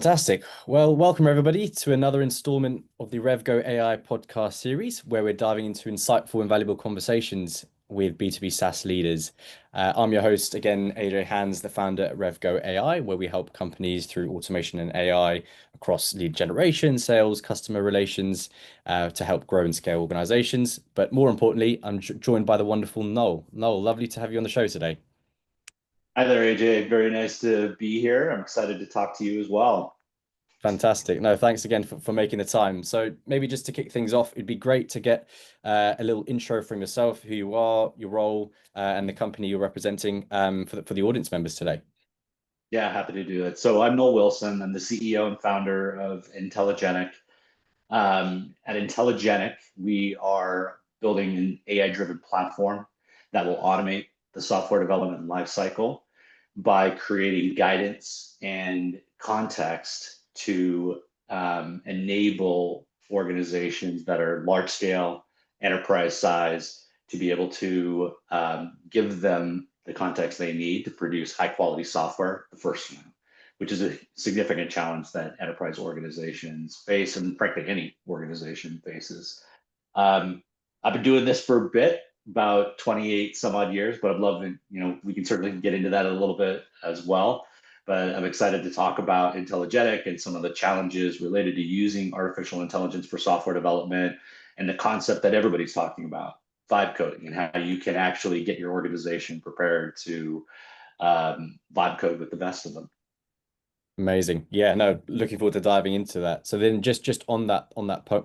Fantastic. Well, welcome everybody to another installment of the RevGo AI podcast series, where we're diving into insightful and valuable conversations with B2B SaaS leaders. I'm your host again, AJ Hans, the founder at RevGo AI, where we help companies through automation and AI across lead generation, sales, customer relations, to help grow and scale organizations. But more importantly, I'm joined by the wonderful Noel. Noel, lovely to have you on the show today. Hi there, AJ. Very nice to be here. I'm excited to talk to you as well. Fantastic. No, thanks again for making the time. So maybe just to kick things off, it'd be great to get a little intro from yourself, who you are, your role, and the company you're representing for the audience members today. Yeah, happy to do it. So I'm Noel Wilson. I'm the CEO and founder of Intelligenic. At Intelligenic, we are building an AI-driven platform that will automate the software development lifecycle by creating guidance and context to enable organizations that are large scale, enterprise size, to be able to give them the context they need to produce high quality software the first time, which is a significant challenge that enterprise organizations face, and frankly, any organization faces. Um, I've been doing this for a bit, about 28 some odd years, but I'd love to, we can certainly get into that a little bit as well. But I'm excited to talk about Intelligenic and some of the challenges related to using artificial intelligence for software development and the concept that everybody's talking about, vibe coding, and how you can actually get your organization prepared to vibe code with the best of them. Amazing. Yeah, no, looking forward to diving into that. So then just on that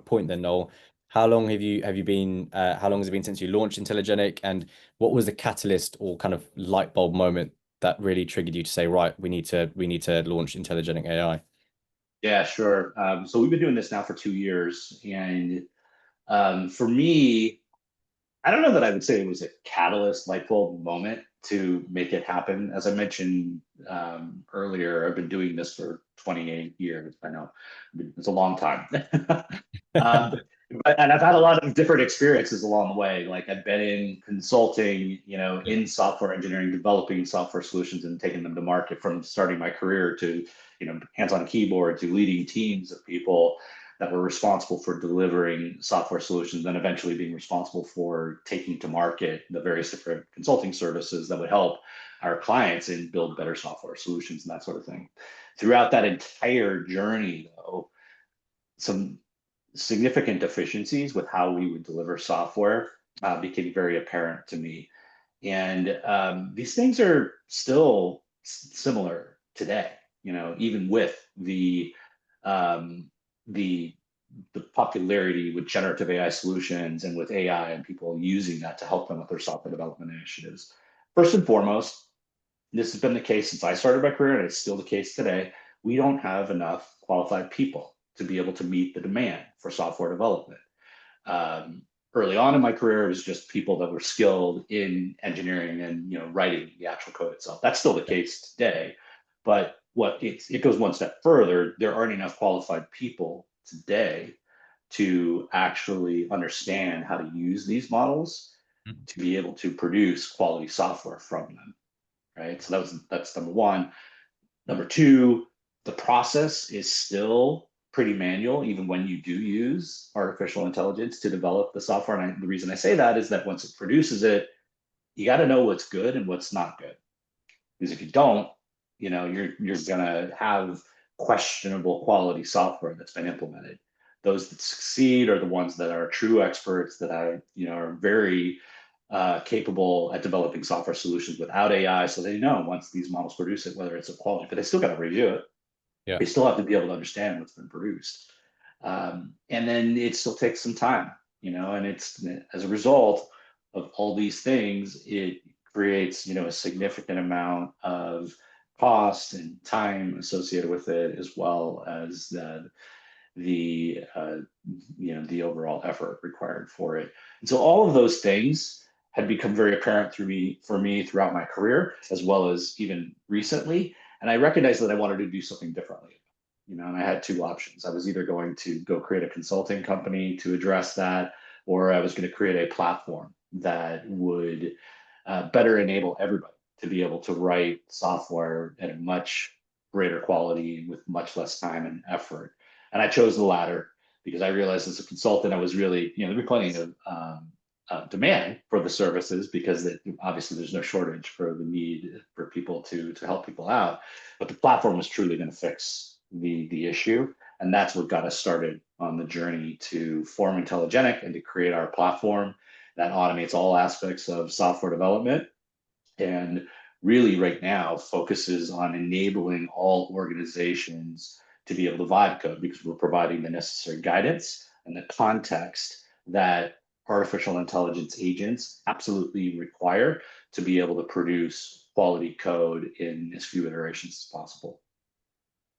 point then, Noel, how long has it been since you launched Intelligenic, and what was the catalyst or kind of light bulb moment that really triggered you to say, right, we need to launch Intelligenic AI? Yeah, sure. So we've been doing this now for 2 years, and for me, I don't know that I would say it was a catalyst light bulb moment to make it happen. As I mentioned earlier, I've been doing this for 28 years. I know it's a long time. um, and I've had a lot of different experiences along the way. Like I've been in consulting, in software engineering, developing software solutions and taking them to market, from starting my career to, hands on a keyboard, to leading teams of people that were responsible for delivering software solutions, and eventually being responsible for taking to market the various different consulting services that would help our clients and build better software solutions and that sort of thing. Throughout that entire journey, though, some significant deficiencies with how we would deliver software became very apparent to me. And these things are still similar today, even with um, the the popularity with generative AI solutions and with AI and people using that to help them with their software development initiatives. First and foremost, this has been the case since I started my career, and it's still the case today. We don't have enough qualified people to be able to meet the demand for software development. Um, Early on in my career, it was just people that were skilled in engineering and writing the actual code itself. That's still the case today, but it goes one step further. There aren't enough qualified people today to actually understand how to use these models to be able to produce quality software from them. Right. So that's number one. Number two, the process is still pretty manual, even when you do use artificial intelligence to develop the software. And the reason I say that is that once it produces it, you got to know what's good and what's not good. Because if you don't, you're gonna have questionable quality software that's been implemented. Those that succeed are the ones that are true experts, that are very capable at developing software solutions without AI. So they know once these models produce it, whether it's of quality, but they still got to review it. Yeah. They still have to be able to understand what's been produced. And then it still takes some time, and it's as a result of all these things, it creates, a significant amount of cost and time associated with it, as well as the overall effort required for it. And so all of those things had become very apparent for me throughout my career, as well as even recently. And I recognized that I wanted to do something differently. And I had two options. I was either going to go create a consulting company to address that, or I was going to create a platform that would better enable everybody to be able to write software at a much greater quality with much less time and effort. And I chose the latter because I realized as a consultant, I was really, there'd be plenty of demand for the services because obviously there's no shortage for the need for people to help people out. But the platform was truly going to fix the issue. And that's what got us started on the journey to form Intelligenic and to create our platform that automates all aspects of software development and really right now focuses on enabling all organizations to be able to vibe code because we're providing the necessary guidance and the context that artificial intelligence agents absolutely require to be able to produce quality code in as few iterations as possible.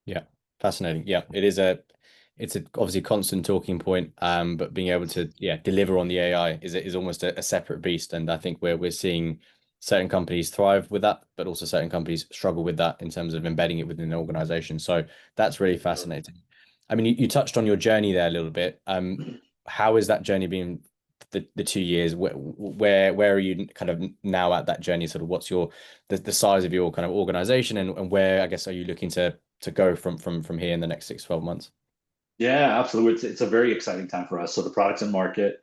Yeah, fascinating. Yeah, it's a obviously constant talking point, but being able to deliver on the AI is almost a separate beast, and I think we're seeing certain companies thrive with that, but also certain companies struggle with that in terms of embedding it within the organization. So that's really fascinating. I mean, you touched on your journey there a little bit. How is that journey been the 2 years? Where are you kind of now at that journey? Sort of what's the size of your kind of organization and where I guess are you looking to go from here in the next 6 to 12 months? Yeah, absolutely. It's a very exciting time for us. So the product's in market.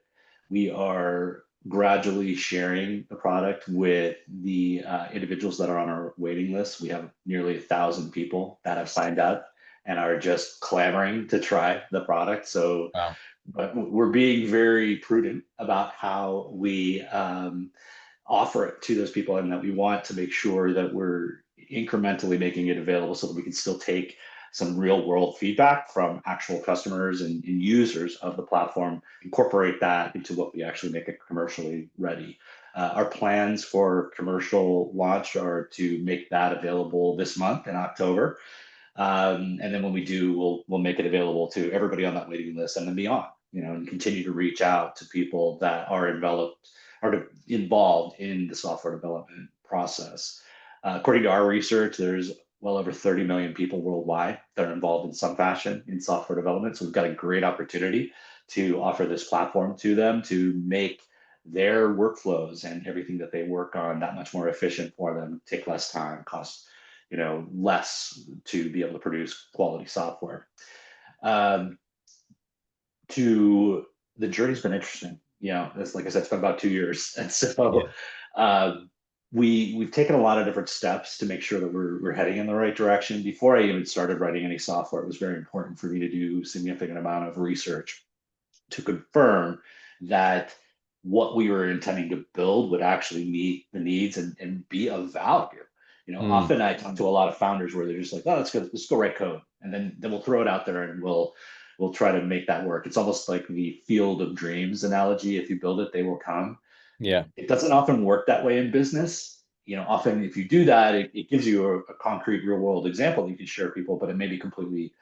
We are gradually sharing the product with the individuals that are on our waiting list. We have nearly 1,000 people that have signed up and are just clamoring to try the product. So, Wow. but we're being very prudent about how we offer it to those people, and that we want to make sure that we're incrementally making it available so that we can still take some real world feedback from actual customers and users of the platform, incorporate that into what we actually make it commercially ready. Our plans for commercial launch are to make that available this month in October. And then when we do, we'll make it available to everybody on that waiting list and then beyond, and continue to reach out to people that are involved in the software development process. According to our research, there's well over 30 million people worldwide that are involved in some fashion in software development. So we've got a great opportunity to offer this platform to them to make their workflows and everything that they work on that much more efficient for them, take less time, cost less to be able to produce quality software. Um, to the journey's been interesting. It's like I said, it's been about 2 years, and so Yeah. we've taken a lot of different steps to make sure that we're heading in the right direction. Before I even started writing any software, it was very important for me to do a significant amount of research to confirm that what we were intending to build would actually meet the needs and be of value. Mm, Often I talk to a lot of founders where they're just like, "Oh, let's go write code, and then we'll throw it out there and we'll try to make that work." It's almost like the field of dreams analogy. If you build it, they will come. yeah. It doesn't often work that way in business. Often if you do that, it gives you a concrete real world example that you can share with people, but it may be completely,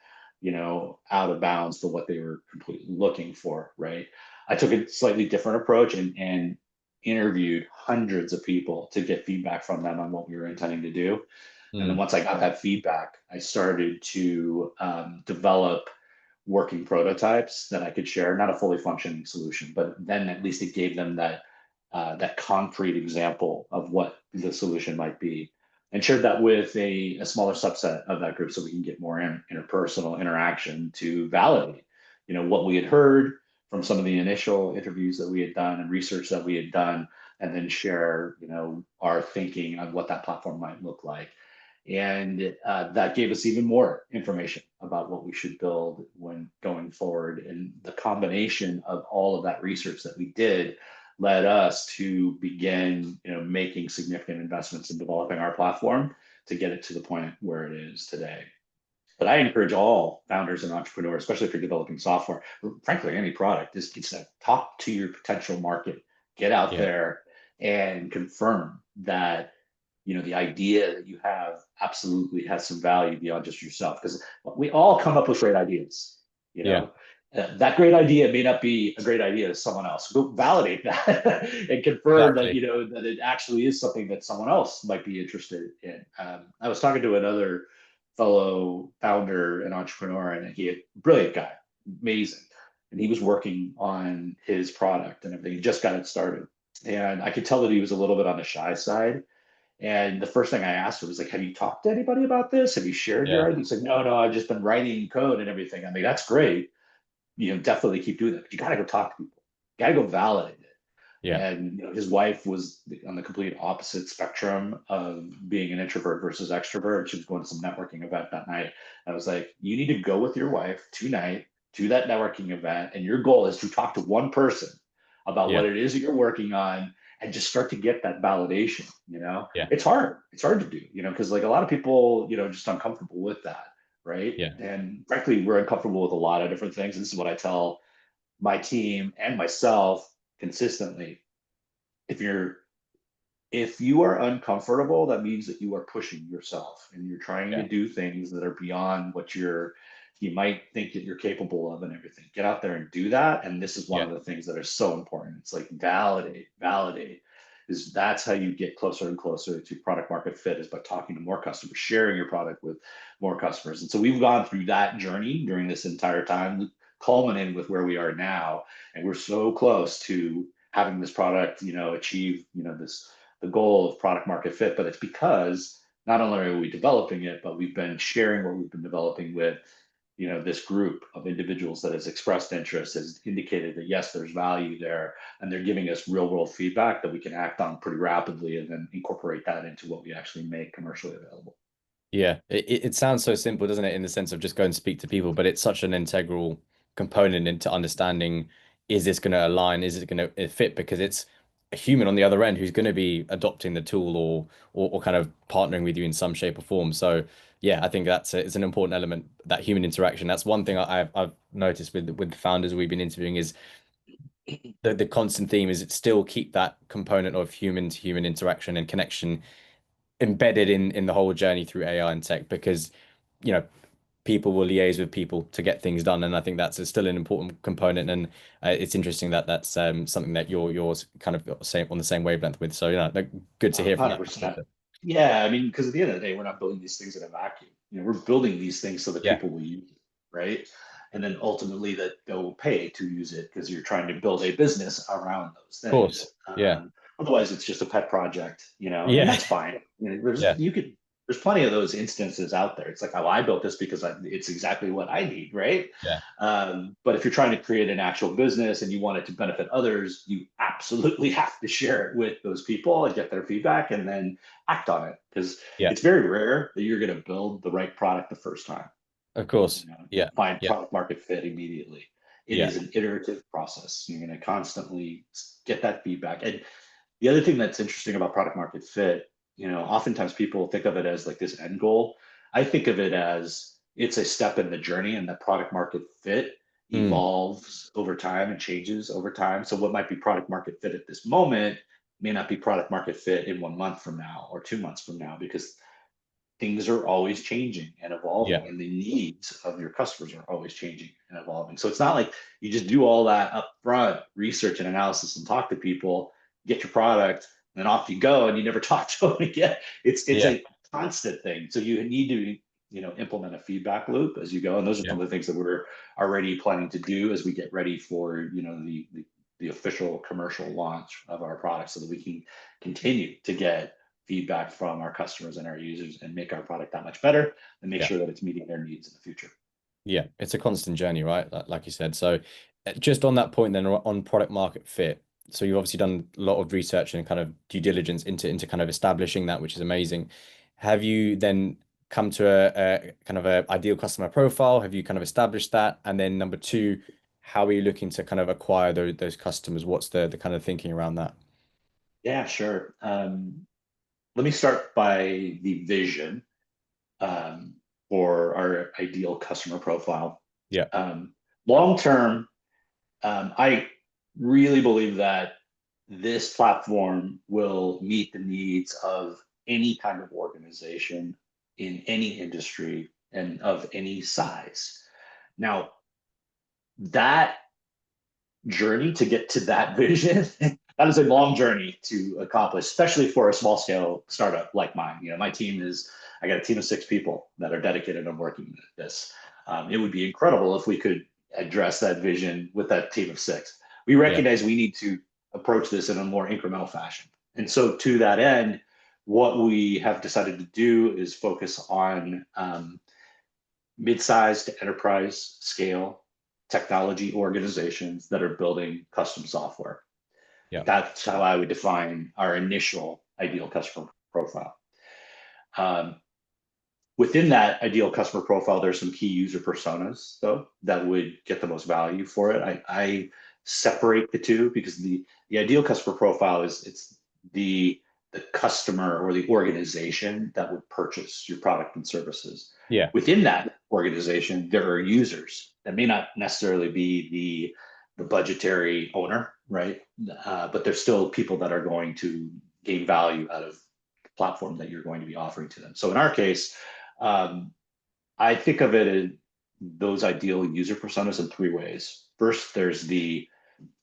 out of bounds for what they were completely looking for, right? I took a slightly different approach and interviewed hundreds of people to get feedback from them on what we were intending to do. And then Mm, once I got that feedback, I started to develop working prototypes that I could share, not a fully functioning solution, but then at least it gave them that concrete example of what the solution might be, and shared that with a smaller subset of that group so we can get more interpersonal interaction to validate, what we had heard from some of the initial interviews that we had done and research that we had done, and then share, our thinking on what that platform might look like. And that gave us even more information about what we should build when going forward. And the combination of all of that research that we did led us to begin, making significant investments in developing our platform to get it to the point where it is today. But I encourage all founders and entrepreneurs, especially if you're developing software, or frankly, any product, is to talk to your potential market, get out yeah. there and confirm that the idea that you have absolutely has some value beyond just yourself, because we all come up with great ideas. you Yeah. know that great idea may not be a great idea to someone else. Go validate that and confirm that Exactly. that it actually is something that someone else might be interested in. I was talking to another fellow founder and entrepreneur, and he, a brilliant guy, amazing, and he was working on his product and everything. He just got it started, and I could tell that he was a little bit on the shy side, And the first thing I asked her was like, have you talked to anybody about this? Have you shared Yeah. your ideas? He's like, no, I've just been writing code and everything. I'm like, that's great. Definitely keep doing that. But you got to go talk to people. You got to go validate it. Yeah. And his wife was on the complete opposite spectrum of being an introvert versus extrovert. She was going to some networking event that night. I was like, you need to go with your wife tonight to that networking event, and your goal is to talk to one person about Yeah. what it is that you're working on, and just start to get that validation. Yeah. It's hard. It's hard to do. Because like a lot of people, just uncomfortable with that, right? Yeah. And frankly, we're uncomfortable with a lot of different things. This is what I tell my team and myself consistently. If you are uncomfortable, that means that you are pushing yourself and you're trying to Yeah. do things that are beyond what you might think that you're capable of and everything. Get out there and do that. And this is one Yeah. of the things that are so important. It's like validate. Is that's how you get closer and closer to product market fit, is by talking to more customers, sharing your product with more customers. And so we've gone through that journey during this entire time, culminating with where we are now. And we're so close to having this product, achieve, the goal of product market fit. But it's because not only are we developing it, but we've been sharing what we've been developing with this group of individuals that has expressed interest, has indicated that yes, there's value there, and they're giving us real world feedback that we can act on pretty rapidly and then incorporate that into what we actually make commercially available. Yeah, it sounds so simple, doesn't it, in the sense of just go and speak to people, but it's such an integral component into understanding, is this going to align? Is it going to fit? Because it's a human on the other end who's going to be adopting the tool or kind of partnering with you in some shape or form. So yeah, I think it's an important element, that human interaction. That's one thing I've noticed with the founders we've been interviewing is the constant theme is it still keep that component of human to human interaction and connection embedded in the whole journey through AI and tech, because you know people will liaise with people to get things done, and I think that's still an important component. And it's interesting that that's something that you're kind of same on the same wavelength with. So like, good to hear from that 100%. perspective. Yeah, I mean, because at the end of the day, we're not building these things in a vacuum. We're building these things so that Yeah, people will use it, right? And then ultimately that they'll pay to use it because you're trying to build a business around those of course. things. Yeah, Otherwise, it's just a pet project, and yeah, that's fine. yeah, There's plenty of those instances out there. It's like, oh, I built this because it's exactly what I need, right? yeah, But if you're trying to create an actual business and you want it to benefit others, you absolutely have to share it with those people and get their feedback and then act on it, because yeah, it's very rare that you're going to build the right product the first time. of course. And Yeah, find yeah, product market fit immediately. It yeah. is an iterative process. You're going to constantly get that feedback. And the other thing that's interesting about product market fit, oftentimes people think of it as like this end goal. I think of it as it's a step in the journey, and the product market fit Mm, evolves over time and changes over time. So what might be product market fit at this moment may not be product market fit in 1 month from now or 2 months from now, because things are always changing and yeah, evolving, and the needs of your customers are always changing and evolving. So it's not like you just do all that upfront research and analysis and talk to people, get your product, and then off you go, and you never talk to them again. It's yeah, a constant thing. So you need to implement a feedback loop as you go, and those are yeah, some of the things that we're already planning to do as we get ready for the official commercial launch of our product, so that we can continue to get feedback from our customers and our users and make our product that much better and make yeah. sure that it's meeting their needs in the future. Yeah, it's a constant journey, right? Like you said. So, just on that point, then on product market fit. So you've obviously done a lot of research and kind of due diligence into kind of establishing that, which is amazing. Have you then come to a kind of a ideal customer profile? Have you kind of established that? And then number two, how are you looking to kind of acquire those customers? What's the kind of thinking around that? Yeah, sure. Let me start by the vision um, for our ideal customer profile. Yeah. Long term, I really believe that this platform will meet the needs of any kind of organization in any industry and of any size. Now, that journey to get to that vision, that is a long journey to accomplish, especially for a small scale startup like mine. My team is, I got a team of 6 people that are dedicated on working this. It would be incredible if we could address that vision with that team of 6. We Yeah. recognize we need to approach this in a more incremental fashion. And so to that end, what we have decided to do is focus on mid-sized enterprise scale technology organizations that are building custom software. Yeah. That's how I would define our initial ideal customer profile. Um, Within that ideal customer profile, there's some key user personas, though, that would get the most value for it. I separate the two because the ideal customer profile is it's the customer or the organization that would purchase your product and services. Yeah. Within that organization, there are users that may not necessarily be the budgetary owner, right? But there's still people that are going to gain value out of the platform that you're going to be offering to them. So in our case, um, I think of it as those ideal user personas in three ways. First, there's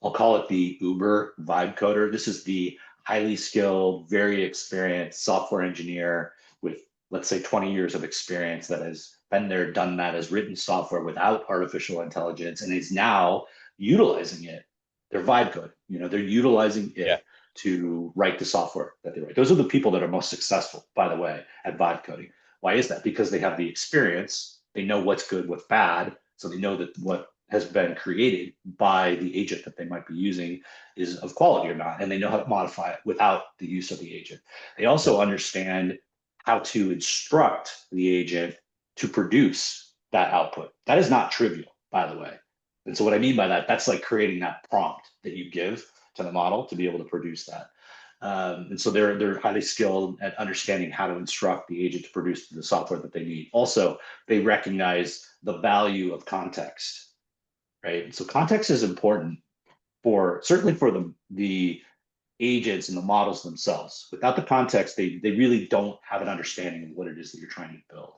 I'll call it the Uber vibe coder. This is the highly skilled, very experienced software engineer with, let's say, 20 years of experience that has been there, done that, has written software without artificial intelligence, and is now utilizing it. They're vibe code. They're utilizing Yeah. it to write the software that they write. Those are the people that are most successful, by the way, at vibe coding. Why is that? Because they have the experience. They know what's good, what's bad. So they know that what has been created by the agent that they might be using is of quality or not. And they know how to modify it without the use of the agent. They Yeah. also understand how to instruct the agent to produce that output. That is not trivial, by the way. And so what I mean by that, that's like creating that prompt that you give to the model to be able to produce that. And so they're highly skilled at understanding how to instruct the agent to produce the software that they need. Also, they recognize the value of context, right? So context is important for certainly for the agents and the models themselves. Without the context, they really don't have an understanding of what it is that you're trying to build.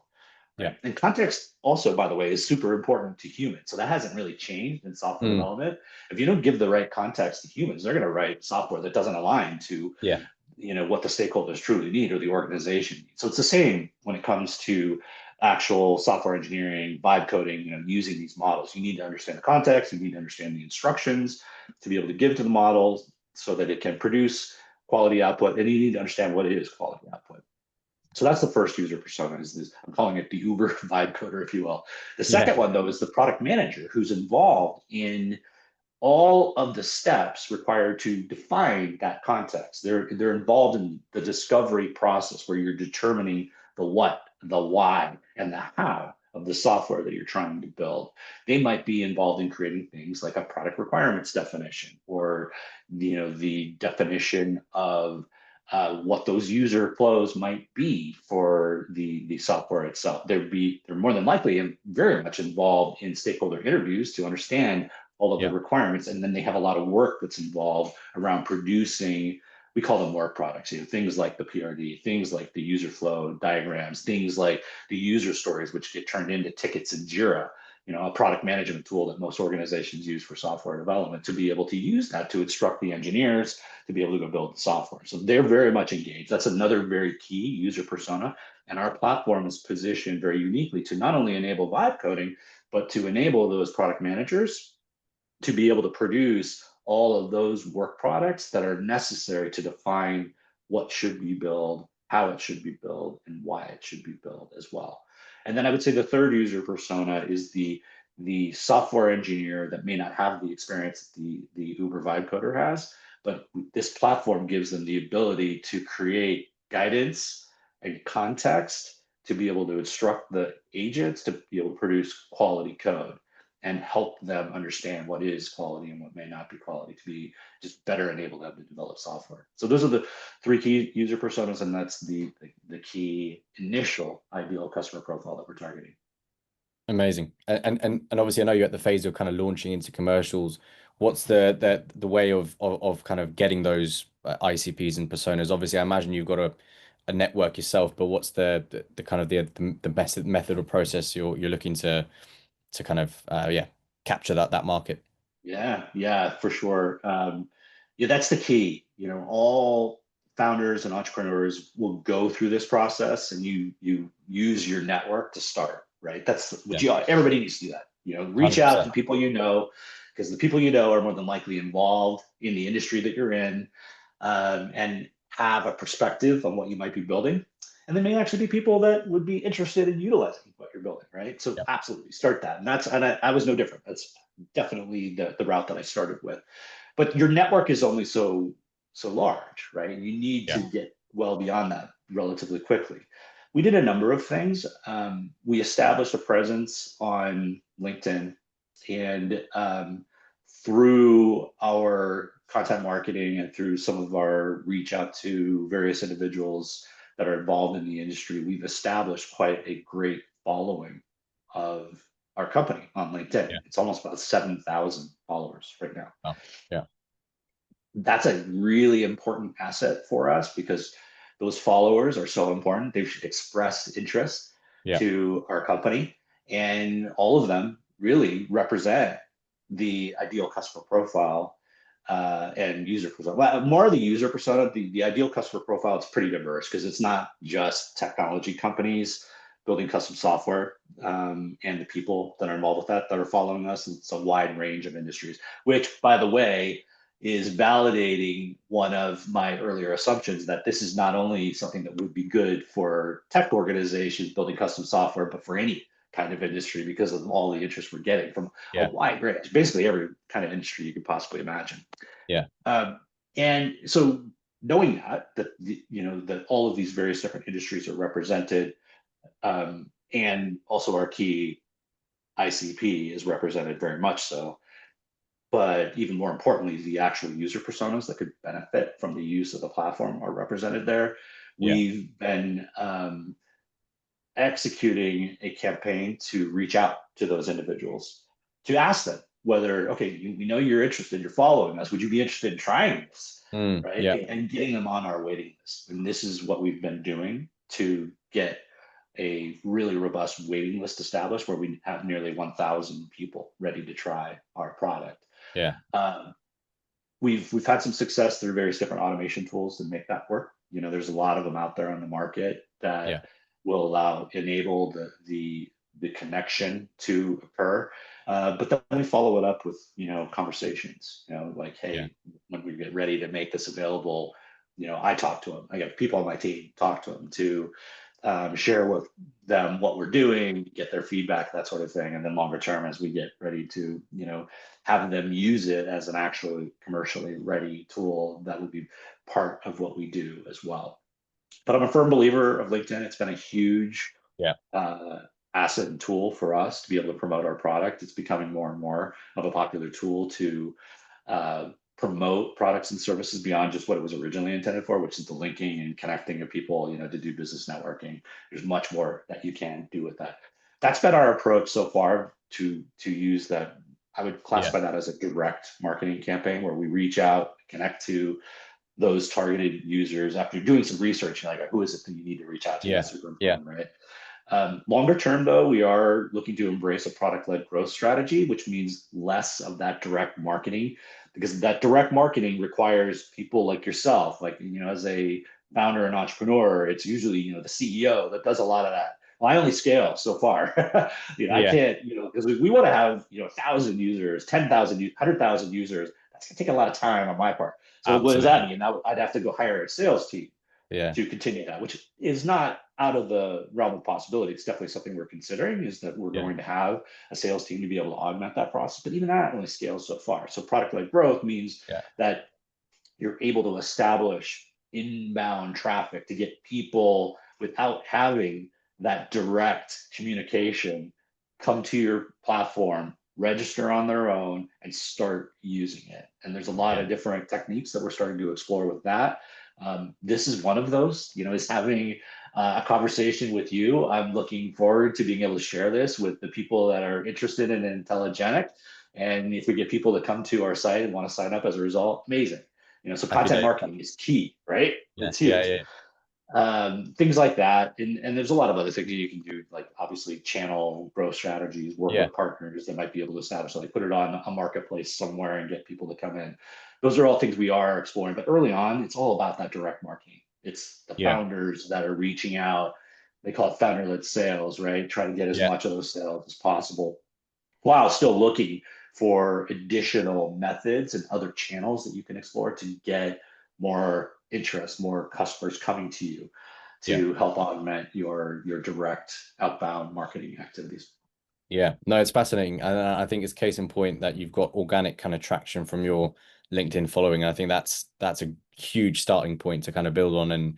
Yeah. Right. And context also, by the way, is super important to humans. So that hasn't really changed in software Mm. development. If you don't give the right context to humans, they're going to write software that doesn't align to Yeah. what the stakeholders truly need or the organization needs. So it's the same when it comes to actual software engineering, vibe coding, using these models. You need to understand the context, you need to understand the instructions to be able to give to the models so that it can produce quality output, and you need to understand what is quality output. So that's the first user persona. Is this, I'm calling it the Uber vibe coder, if you will. The Yeah. second one, though, is the product manager who's involved in all of the steps required to define that context. They're involved in the discovery process where you're determining the what, the why, and the how of the software that you're trying to build. They might be involved in creating things like a product requirements definition, or the definition of what those user flows might be for the software itself. They're more than likely and very much involved in stakeholder interviews to understand all of the Yeah. requirements, and then they have a lot of work that's involved around producing. We call them work products. Things like the PRD, things like the user flow diagrams, things like the user stories, which get turned into tickets in Jira. A product management tool that most organizations use for software development, to be able to use that to instruct the engineers to be able to go build the software. So they're very much engaged. That's another very key user persona. And our platform is positioned very uniquely to not only enable vibe coding, but to enable those product managers to be able to produce all of those work products that are necessary to define what should be built, how it should be built, and why it should be built as well. And then I would say the third user persona is the software engineer that may not have the experience that the Uber Vibe Coder has, but this platform gives them the ability to create guidance and context to be able to instruct the agents to be able to produce quality code and help them understand what is quality and what may not be quality, to be just better enable them to develop software. So those are the three key user personas, and that's the key initial ideal customer profile that we're targeting. Amazing. And obviously I know you're at the phase of kind of launching into commercials. What's the way of kind of getting those ICPs and personas? Obviously, I imagine you've got a network yourself, but what's the kind of the method or process you're looking to kind of yeah, capture that market? Yeah, for sure. Yeah, that's the key. All founders and entrepreneurs will go through this process, and you use your network to start. Right. That's what Yeah. everybody needs to do that. Reach out 100%. to people because the people are more than likely involved in the industry that you're in, and have a perspective on what you might be building. And there may actually be people that would be interested in utilizing what you're building, right? So Yep. absolutely start that. And I was no different. That's definitely the route that I started with. But your network is only so large, right? And you need Yeah. to get well beyond that relatively quickly. We did a number of things. We established a presence on LinkedIn, and through our content marketing and through some of our reach out to various individuals that are involved in the industry, we've established quite a great following of our company on LinkedIn. Yeah. It's almost about 7,000 followers right now. Oh, yeah. That's a really important asset for us because those followers are so important. They've expressed interest Yeah. to our company, and all of them really represent the ideal customer profile and user persona. Well, more of the user persona, the ideal customer profile, it's pretty diverse because it's not just technology companies building custom software and the people that are involved with that are following us. It's a wide range of industries, which, by the way, is validating one of my earlier assumptions that this is not only something that would be good for tech organizations building custom software, but for any kind of industry because of all the interest we're getting from a Yeah. wide range, basically every kind of industry you could possibly imagine. Yeah. And so knowing that all of these various different industries are represented, and also our key ICP is represented very much so, but even more importantly, the actual user personas that could benefit from the use of the platform are represented there. Yeah. We've been executing a campaign to reach out to those individuals to ask them whether, okay, we know you're interested, you're following us. Would you be interested in trying this? Right. Yeah. And getting them on our waiting list. And this is what we've been doing to get a really robust waiting list established where we have nearly 1,000 people ready to try our product. Yeah. Um, we've had some success through various different automation tools to make that work. There's a lot of them out there on the market Yeah. that will enable the connection to occur. But then we follow it up with conversations. Like, Yeah. hey, when we get ready to make this available, I talk to them. I got people on my team talk to them to share with them what we're doing, get their feedback, that sort of thing. And then longer term, as we get ready to, have them use it as an actually commercially ready tool, that would be part of what we do as well. But I'm a firm believer of LinkedIn. It's been a huge Yeah. asset and tool for us to be able to promote our product. It's becoming more and more of a popular tool to promote products and services beyond just what it was originally intended for, which is the linking and connecting of people, to do business networking. There's much more that you can do with that. That's been our approach so far to use that. I would Yeah. classify that as a direct marketing campaign where we reach out, connect to those targeted users after doing some research, like who is it that you need to reach out to? Yeah. That's super Yeah. important, right? Longer term, though, we are looking to embrace a product-led growth strategy, which means less of that direct marketing, because that direct marketing requires people like yourself, like, as a founder and entrepreneur, it's usually, the CEO that does a lot of that. Well, I only scale so far. I Yeah. can't, because we want to have, 1,000 users, 10,000, 100,000 users. That's gonna take a lot of time on my part. So what does that Absolutely. mean? I'd have to go hire a sales team Yeah. to continue that, which is not out of the realm of possibility. It's definitely something we're considering, is that we're Yeah. going to have a sales team to be able to augment that process. But even that only scales so far. So product-led growth means Yeah. that you're able to establish inbound traffic to get people without having that direct communication come to your platform, register on their own, and start using it. And there's a lot Yeah. of different techniques that we're starting to explore with that. This is one of those, is having a conversation with you. I'm looking forward to being able to share this with the people that are interested in Intelligenic. And if we get people to come to our site and want to sign up as a result, amazing. So Happy content days. marketing is key, right? Yeah. It's Yeah. huge. Yeah. Things like that. And there's a lot of other things that you can do, like obviously channel growth strategies, work Yeah. with partners that might be able to establish, like put it on a marketplace somewhere and get people to come in. Those are all things we are exploring. But early on, it's all about that direct marketing. It's the Yeah. founders that are reaching out. They call it founder-led sales, right? Try to get as Yeah. much of those sales as possible while still looking for additional methods and other channels that you can explore to get more interest, more customers coming to you Yeah. to help augment your direct outbound marketing activities. Yeah, no, it's fascinating. And I think it's case in point that you've got organic kind of traction from your LinkedIn following. And I think that's a huge starting point to kind of build on and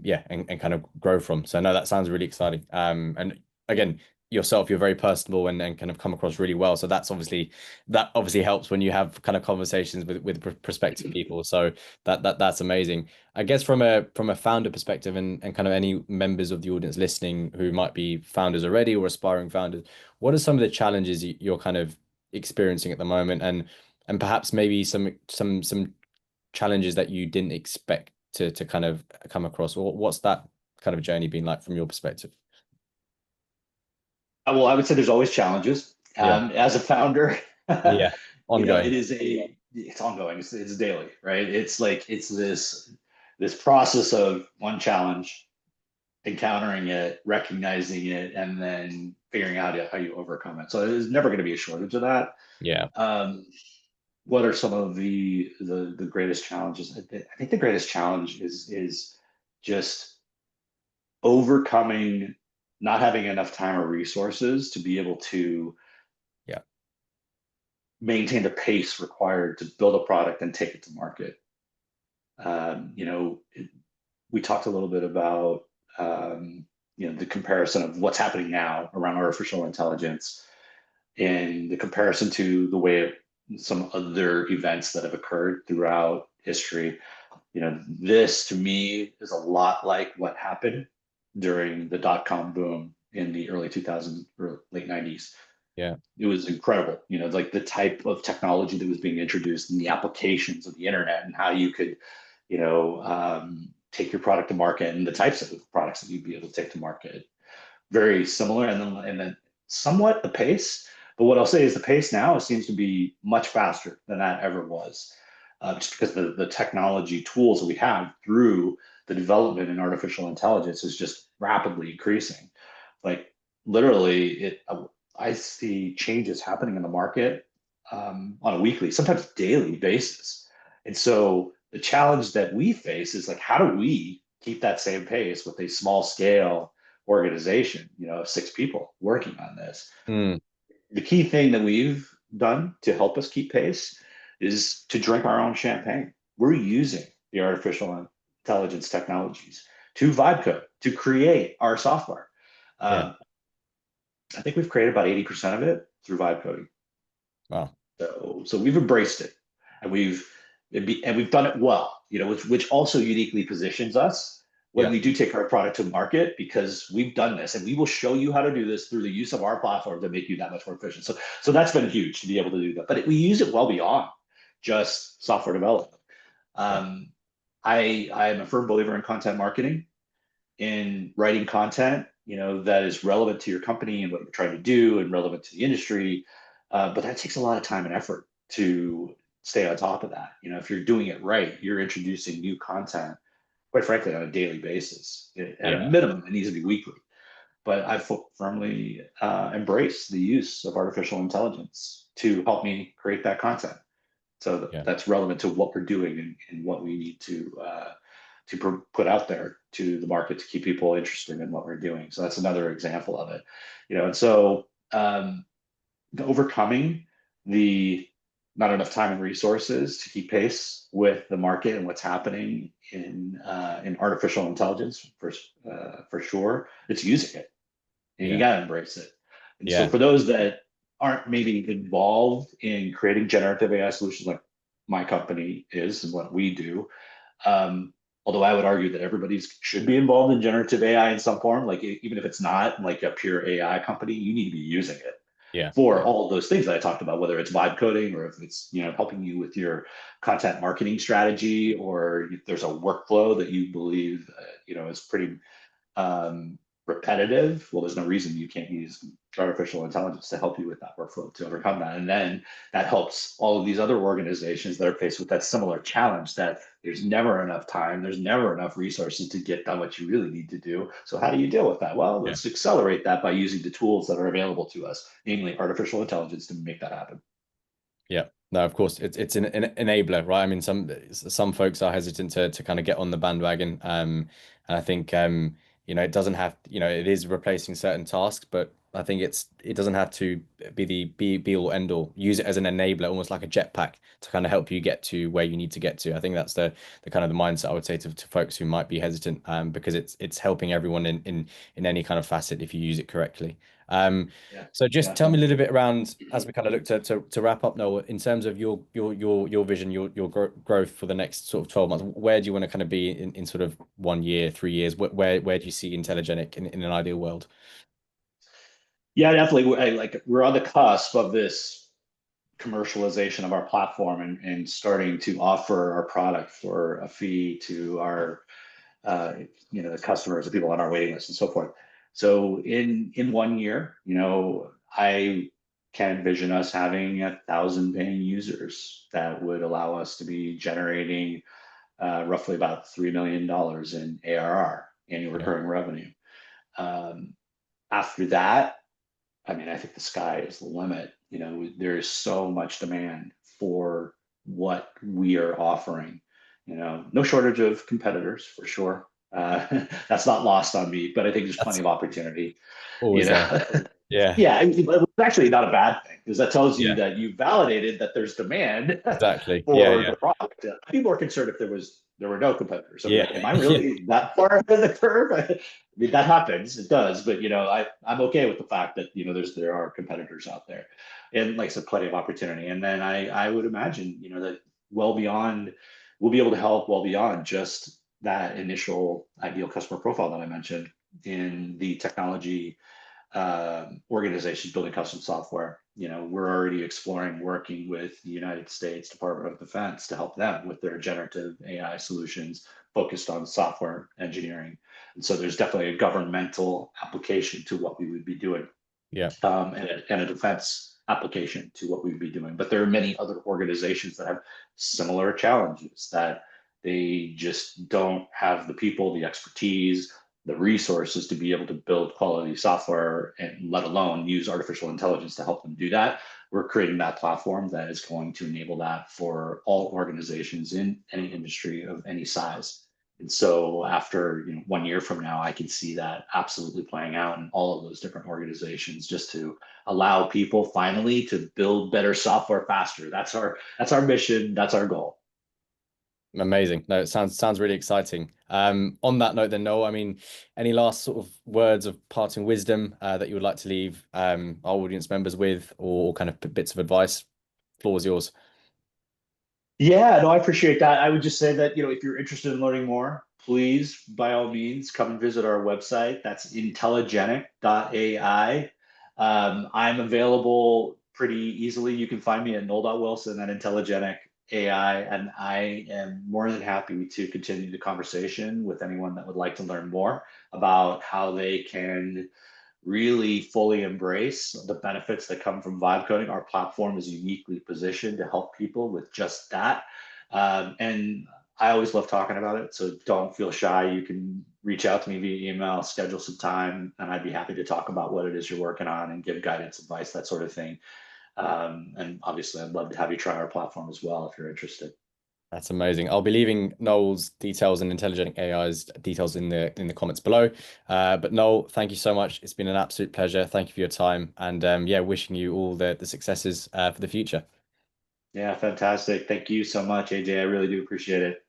yeah, and kind of grow from. So no, that sounds really exciting. And again, yourself, you're very personable and kind of come across really well. So that obviously helps when you have kind of conversations with prospective people. So that's amazing. I guess from a founder perspective and kind of any members of the audience listening who might be founders already or aspiring founders, what are some of the challenges you're kind of experiencing at the moment and perhaps maybe some challenges that you didn't expect to kind of come across, or what's that kind of journey been like from your perspective? Well, I would say there's always challenges. Yeah. As a founder, Yeah. it Ongoing. is it's ongoing. It's daily, right? It's like it's this process of one challenge, encountering it, recognizing it, and then figuring out how you overcome it. So there's never going to be a shortage of that. Yeah. Um, what are some of the greatest challenges? I think the greatest challenge is just overcoming not having enough time or resources to be able to Yeah. maintain the pace required to build a product and take it to market. We talked a little bit about the comparison of what's happening now around artificial intelligence in the comparison to the way some other events that have occurred throughout history. This to me is a lot like what happened during the dot-com boom in the early 2000s or late 90s. Yeah. It was incredible, like the type of technology that was being introduced and the applications of the internet and how you could, take your product to market and the types of products that you'd be able to take to market. Very similar, and then somewhat the pace. But what I'll say is the pace now seems to be much faster than that ever was, just because the technology tools that we have through the development in artificial intelligence is just rapidly increasing. Like literally, I see changes happening in the market on a weekly, sometimes daily basis. And so the challenge that we face is like, how do we keep that same pace with a small scale organization, of 6 people working on this? Mm, The key thing that we've done to help us keep pace is to drink our own champagne. We're using the artificial intelligence technologies to vibe code, to create our software. yeah. Um, I think we've created about 80% of it through vibe coding. Wow. So we've embraced it, and we've done it well, which also uniquely positions us when Yeah. we do take our product to market, because we've done this and we will show you how to do this through the use of our platform to make you that much more efficient. So that's been huge to be able to do that. But we use it well beyond just software development. Yeah. Um, I am a firm believer in content marketing, in writing content, that is relevant to your company and what you're trying to do and relevant to the industry. But that takes a lot of time and effort to stay on top of that. If you're doing it right, you're introducing new content, quite frankly, on a daily basis. At a Yeah. minimum, it needs to be weekly. But I firmly embrace the use of artificial intelligence to help me create that content. So Yeah. that's relevant to what we're doing and what we need to put out there to the market to keep people interested in what we're doing. So that's another example of it, and so overcoming the not enough time and resources to keep pace with the market and what's happening in artificial intelligence for sure. It's using it, and you Yeah. got to embrace it. And so Yeah. for those that aren't maybe involved in creating generative AI solutions like my company is and what we do, although I would argue that everybody should be involved in generative AI in some form, like even if it's not like a pure AI company, you need to be using it Yeah. for Yeah. all of those things that I talked about, whether it's vibe coding or if it's helping you with your content marketing strategy, or if there's a workflow that you believe is pretty um, repetitive. Well, there's no reason you can't use artificial intelligence to help you with that workflow to overcome that. And then that helps all of these other organizations that are faced with that similar challenge, that there's never enough time, there's never enough resources to get done what you really need to do. So how do you deal with that? Well, Yeah. let's accelerate that by using the tools that are available to us, namely artificial intelligence, to make that happen. Yeah. No, of course, it's an enabler, right? I mean, some folks are hesitant to kind of get on the bandwagon, and I think it doesn't have, it is replacing certain tasks, but I think it doesn't have to be the be all end all. Use it as an enabler, almost like a jetpack, to kind of help you get to where you need to get to. I think that's the kind of the mindset I would say to folks who might be hesitant, because it's helping everyone in any kind of facet if you use it correctly. Um, Yeah, so just tell me a definitely. little bit around, as we kind of look to wrap up, Noel, in terms of your vision, your growth for the next sort of 12 months. Where do you want to kind of be in sort of 1 year, 3 years? Where do you see Intelligenic in an ideal world? Yeah, definitely. We're on the cusp of this commercialization of our platform and starting to offer our product for a fee to our the customers, the people on our waiting list, and so forth. So in 1 year, I can envision us having 1,000 paying users that would allow us to be generating roughly about $3 million in ARR, annual Yeah, recurring revenue. Um, After that, I mean, I think the sky is the limit. There is so much demand for what we are offering. No shortage of competitors for sure. That's not lost on me, but I think there's plenty that's of opportunity. You always there. know, Yeah, yeah, it's actually not a bad thing because that tells you yeah, that you validated that there's demand exactly. Yeah, for yeah, the product. I'd be more concerned if there were no competitors. I'd be yeah, like, am I yeah. really that far ahead of the curve? I mean, that happens, it does, but I'm okay with the fact that there are competitors out there, and like I said, plenty of opportunity. And then I would imagine that well beyond we'll be able to help well beyond just that initial ideal customer profile that I mentioned in the technology organizations building custom software. We're already exploring working with the United States Department of Defense to help them with their generative AI solutions focused on software engineering. And so there's definitely a governmental application to what we would be doing, Yeah. and a defense application to what we'd be doing. But there are many other organizations that have similar challenges that they just don't have the people, the expertise, the resources to be able to build quality software and let alone use artificial intelligence to help them do that. We're creating that platform that is going to enable that for all organizations in any industry of any size. And so after 1 year from now, I can see that absolutely playing out in all of those different organizations, just to allow people finally to build better software faster. That's our mission. That's our goal. Amazing. No, it sounds really exciting. On that note, then, Noel, I mean, any last sort of words of parting wisdom that you would like to leave our audience members with, or kind of bits of advice? Floor is yours. Yeah, no, I appreciate that. I would just say that, if you're interested in learning more, please, by all means, come and visit our website. That's intelligenic.ai. I'm available pretty easily. You can find me at Noel.Wilson at Intelligenic AI, and I am more than happy to continue the conversation with anyone that would like to learn more about how they can really fully embrace the benefits that come from vibe coding. Our platform is uniquely positioned to help people with just that. And I always love talking about it. So don't feel shy. You can reach out to me via email, schedule some time, and I'd be happy to talk about what it is you're working on and give guidance, advice, that sort of thing. And obviously, I'd love to have you try our platform as well if you're interested. That's amazing. I'll be leaving Noel's details and Intelligent AI's details in the comments below. But Noel, thank you so much. It's been an absolute pleasure. Thank you for your time, and yeah, wishing you all the successes for the future. Yeah, fantastic. Thank you so much, AJ. I really do appreciate it.